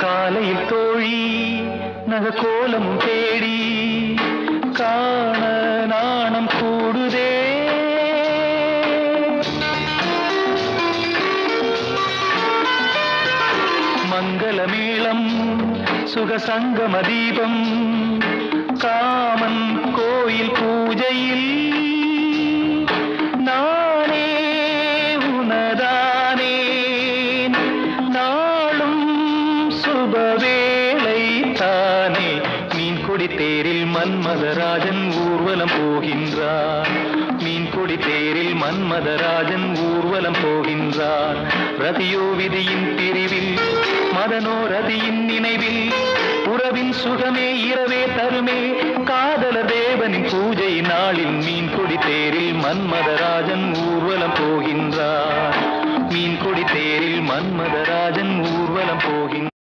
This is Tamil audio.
காலையில் தோழி நகக்கோலம் தேடி காண நாணம் கூடுதே. மங்களமேளம் சுகசங்கம தீபம் காமன் கோயில் பூஜையில் நானே உனதானே நாளும் சுபவேளை தானே. மீன்கொடி தேரில் மன்மதராஜன் ஊர்வலம் போகின்றார். மீன்கொடி தேரில் மன்மதராஜன் ஊர்வலம் போகின்றார். ரதியோ விதியின் பிரிவில் மதனோ ரதியின் நினைவில் உறவின் சுகமே இரவே தருமே. காதலர் தேவனின் பூஜை நாளில் மீன்கொடி தேரில் மன்மதராஜன் ஊர்வலம் போகின்றார். மீன்கொடி தேரில் மன்மதராஜன் ஊர்வலம் போகின்றார்.